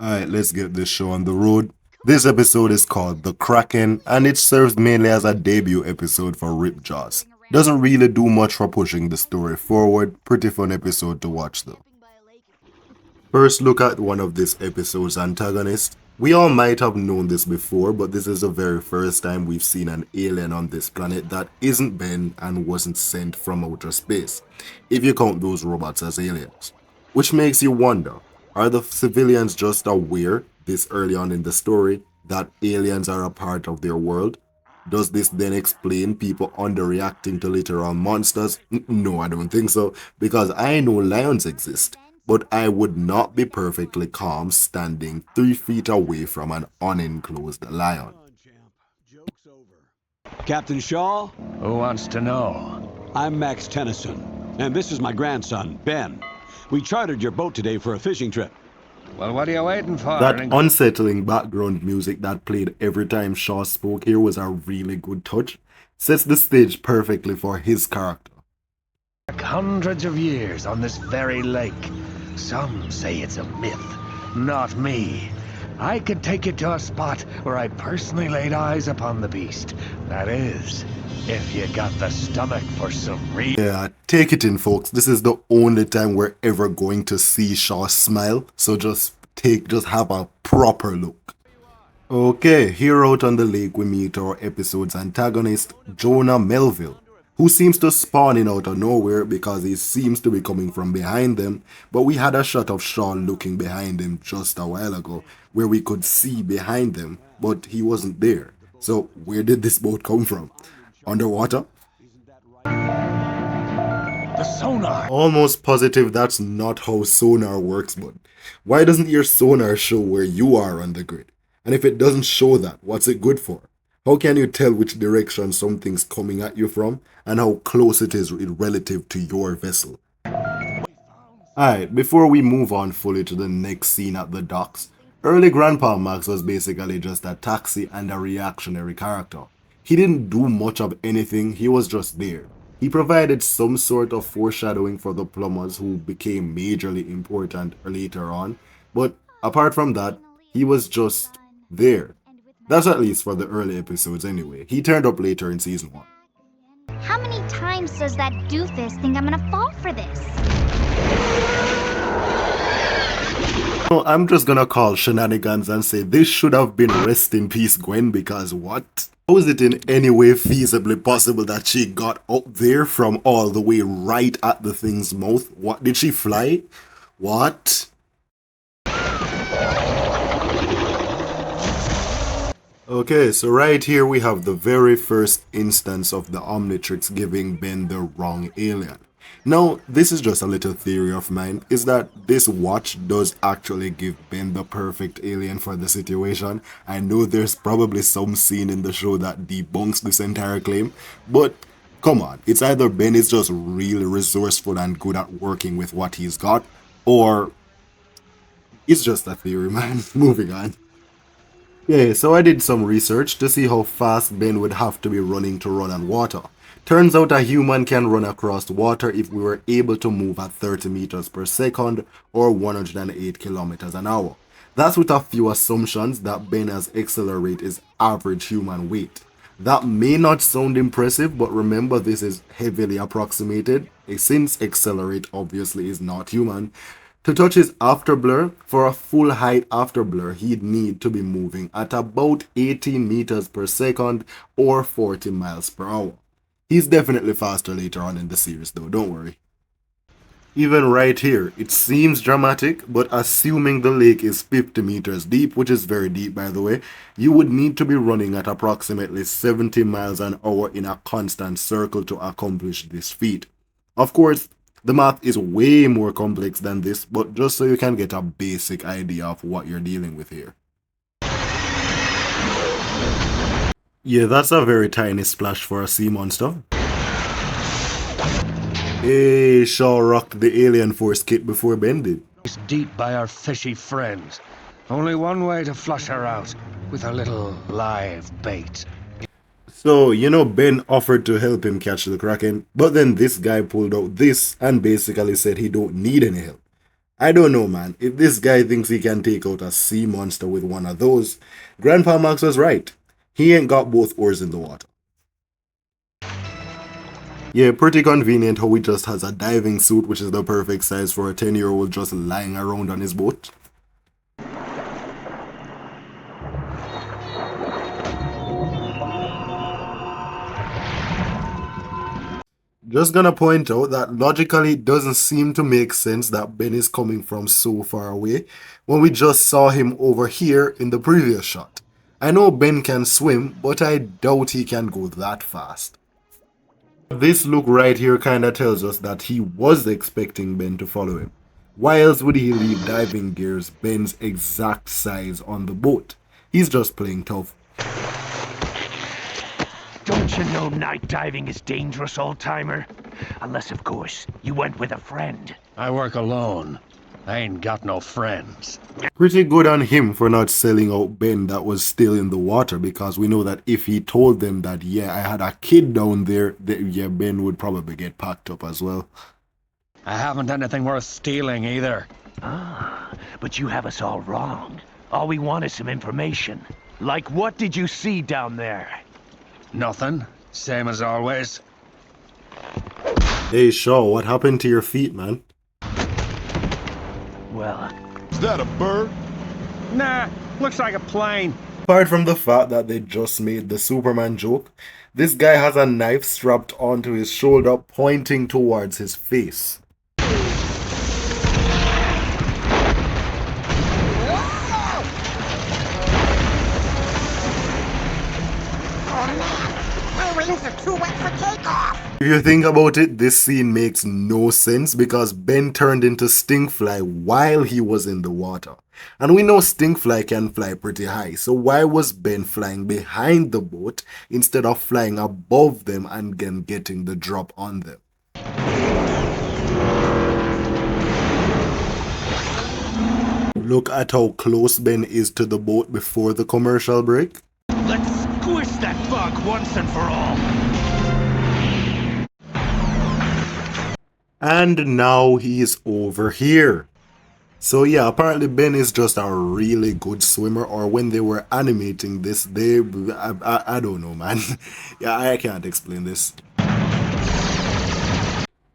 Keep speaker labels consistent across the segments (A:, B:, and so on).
A: Alright, let's get this show on the road. This episode is called The Krakken, and it serves mainly as a debut episode for Ripjaws. Doesn't really do much for pushing the story forward, pretty fun episode to watch though. First look at one of this episode's antagonists. We all might have known this before, but this is the very first time we've seen an alien on this planet that isn't Ben and wasn't sent from outer space, if you count those robots as aliens. Which makes you wonder, are the civilians just aware this early on in the story that aliens are a part of their world? Does this then explain people underreacting to literal monsters? No, I don't think so, because I know lions exist, but I would not be perfectly calm standing 3 feet away from an unenclosed lion.
B: Captain Shaw?
C: Who wants to know?
B: I'm Max Tennyson, and this is my grandson, Ben. We chartered your boat today for a fishing trip.
C: Well, what are you waiting for?
A: That unsettling background music that played every time Shaw spoke here was a really good touch. Sets the stage perfectly for his character.
C: Hundreds of years on this very lake. Some say it's a myth. Not me. I could take you to a spot where I personally laid eyes upon the beast. That is, if you got the stomach for some reason.
A: Yeah, take it in, folks. This is the only time we're ever going to see Shaw smile. So just have a proper look. Okay, here out on the lake we meet our episode's antagonist, Jonah Melville, who seems to spawn in out of nowhere because he seems to be coming from behind them, but we had a shot of Shaw looking behind him just a while ago, where we could see behind them, but he wasn't there. So where did this boat come from? Underwater?
C: The sonar!
A: Almost positive that's not how sonar works, but why doesn't your sonar show where you are on the grid? And if it doesn't show that, what's it good for? How can you tell which direction something's coming at you from and how close it is relative to your vessel? Alright, before we move on fully to the next scene at the docks, early Grandpa Max was basically just a taxi and a reactionary character. He didn't do much of anything, he was just there. He provided some sort of foreshadowing for the plumbers who became majorly important later on, but apart from that, he was just there. That's at least for the early episodes anyway. He turned up later in season 1.
D: How many times does that doofus think I'm gonna fall for this?
A: No, I'm just gonna call shenanigans and say this should have been rest in peace Gwen, because what? How is it in any way feasibly possible that she got up there from all the way right at the thing's mouth? What? Did she fly? What? Okay, so right here we have the very first instance of the Omnitrix giving Ben the wrong alien. Now, this is just a little theory of mine, is that this watch does actually give Ben the perfect alien for the situation. I know there's probably some scene in the show that debunks this entire claim, but come on, it's either Ben is just really resourceful and good at working with what he's got, or it's just a theory, man. Moving on. Yeah, so I did some research to see how fast Ben would have to be running to run on water. Turns out a human can run across water if we were able to move at 30 meters per second or 108 kilometers an hour. That's with a few assumptions that Ben has accelerate is average human weight. That may not sound impressive, but remember this is heavily approximated, since accelerate obviously is not human. To touch his afterblur, for a full height afterblur, he'd need to be moving at about 18 meters per second or 40 miles per hour. He's definitely faster later on in the series though, don't worry. Even right here, it seems dramatic, but assuming the lake is 50 meters deep, which is very deep by the way, you would need to be running at approximately 70 miles an hour in a constant circle to accomplish this feat. Of course, the math is way more complex than this, but just so you can get a basic idea of what you're dealing with here. Yeah, that's a very tiny splash for a sea monster. Hey, Shaw rocked the Alien Force kit before Ben did.
C: It's deep by our fishy friends. Only one way to flush her out, with a little live bait.
A: So, you know, Ben offered to help him catch the Kraken, but then this guy pulled out this and basically said he don't need any help. I don't know, man. If this guy thinks he can take out a sea monster with one of those, Grandpa Max was right. He ain't got both oars in the water. Yeah, pretty convenient how he just has a diving suit, which is the perfect size for a 10-year-old just lying around on his boat. Just gonna point out that logically it doesn't seem to make sense that Ben is coming from so far away when we just saw him over here in the previous shot. I know Ben can swim, but I doubt he can go that fast. This look right here kinda tells us that he was expecting Ben to follow him. Why else would he leave diving gears Ben's exact size on the boat? He's just playing tough.
C: Don't you know night diving is dangerous, old-timer? Unless, of course, you went with a friend. I work alone. I ain't got no friends.
A: Pretty good on him for not selling out Ben that was still in the water, because we know that if he told them that, yeah, I had a kid down there, yeah, Ben would probably get packed up as well.
C: I haven't anything worth stealing either. But you have us all wrong. All we want is some information. Like, what did you see down there? Nothing. Same as always.
A: Hey, Shaw, what happened to your feet, man?
C: Well,
B: Is that a bird?
C: nah, looks like a plane.
A: Apart from the fact that they just made the Superman joke, this guy has a knife strapped onto his shoulder pointing towards his face. If you think about it, this scene makes no sense because Ben turned into Stinkfly while he was in the water. And we know Stinkfly can fly pretty high, so why was Ben flying behind the boat instead of flying above them and then getting the drop on them? Look at how close Ben is to the boat before the commercial break.
C: Let's squish that bug once and for all.
A: And now he's over here. So yeah, apparently Ben is just a really good swimmer, or when they were animating this, I don't know, man. Yeah, I can't explain this.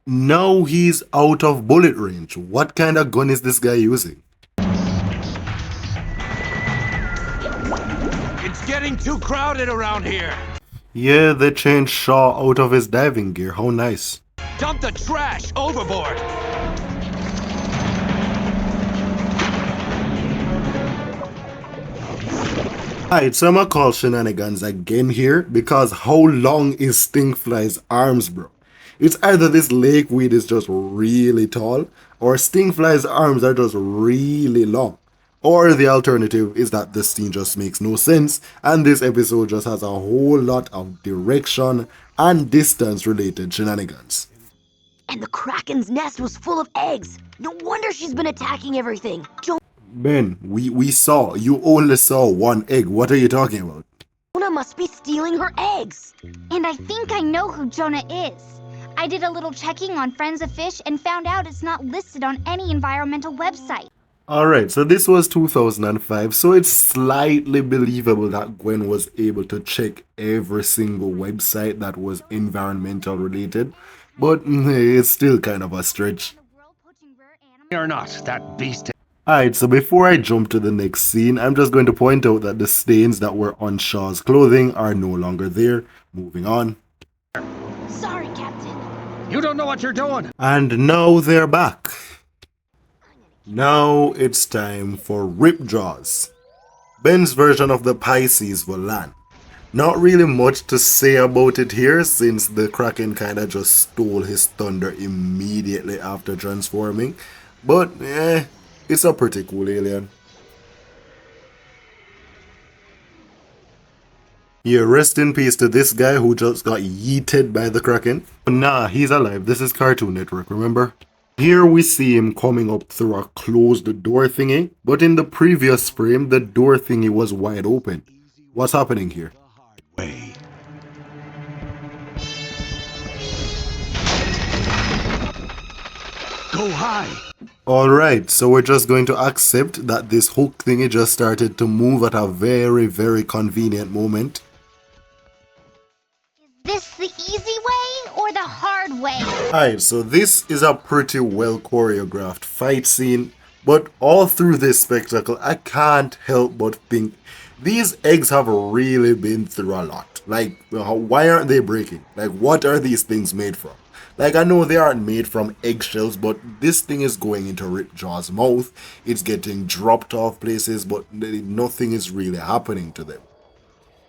A: Now he's out of bullet range. What kind of gun is this guy using?
C: It's getting too crowded around here.
A: Yeah, they changed Shaw out of his diving gear. How nice.
C: Dump the trash overboard.
A: Alright, so I'm gonna call shenanigans again here because how long is Stinkfly's arms, bro? It's either this lakeweed is just really tall or Stinkfly's arms are just really long. Or the alternative is that this scene just makes no sense and this episode just has a whole lot of direction and distance related shenanigans.
E: And the Krakken's nest was full of eggs. No wonder she's been attacking everything.
A: Ben, we saw. You only saw one egg. What are you talking about?
E: Jonah must be stealing her eggs.
D: And I think I know who Jonah is. I did a little checking on Friends of Fish and found out it's not listed on any environmental website.
A: Alright, so this was 2005, so it's slightly believable that Gwen was able to check every single website that was environmental related, but it's still kind of a stretch.
C: Or not, that beast.
A: Alright, so before I jump to the next scene, I'm just going to point out that the stains that were on Shaw's clothing are no longer there. Moving on.
E: Sorry, Captain.
C: You don't know what you're doing.
A: And now they're back. Now it's time for Rip Jaws. Ben's version of the Pisces will land. Not really much to say about it here since the Kraken kinda just stole his thunder immediately after transforming. But it's a pretty cool alien. Yeah, rest in peace to this guy who just got yeeted by the Kraken. Nah, he's alive. This is Cartoon Network, remember? Here we see him coming up through a closed door thingy, but in the previous frame, the door thingy was wide open. What's happening here?
B: Way. Go high.
A: Alright, so we're just going to accept that this hook thingy just started to move at a very, very convenient moment.
D: Is this the easy way or the hard way?
A: Alright, so this is a pretty well choreographed fight scene, but all through this spectacle, I can't help but think these eggs have really been through a lot. Like, why aren't they breaking? Like, what are these things made from? Like, I know they aren't made from eggshells, but this thing is going into Ripjaw's mouth. It's getting dropped off places, but nothing is really happening to them.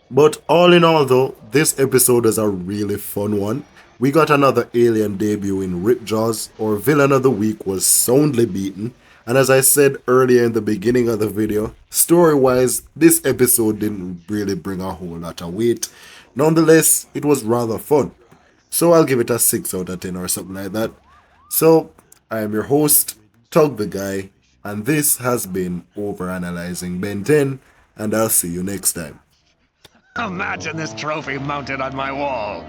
A: But all in all though, this episode is a really fun one. We got another alien debut in Ripjaws. Our villain of the week was soundly beaten. And as I said earlier in the beginning of the video, story-wise, this episode didn't really bring a whole lot of weight. Nonetheless, it was rather fun. So I'll give it a 6 out of 10 or something like that. So, I am your host, Tug the Guy, and this has been Overanalyzing Ben 10, and I'll see you next time.
C: Imagine this trophy mounted on my wall.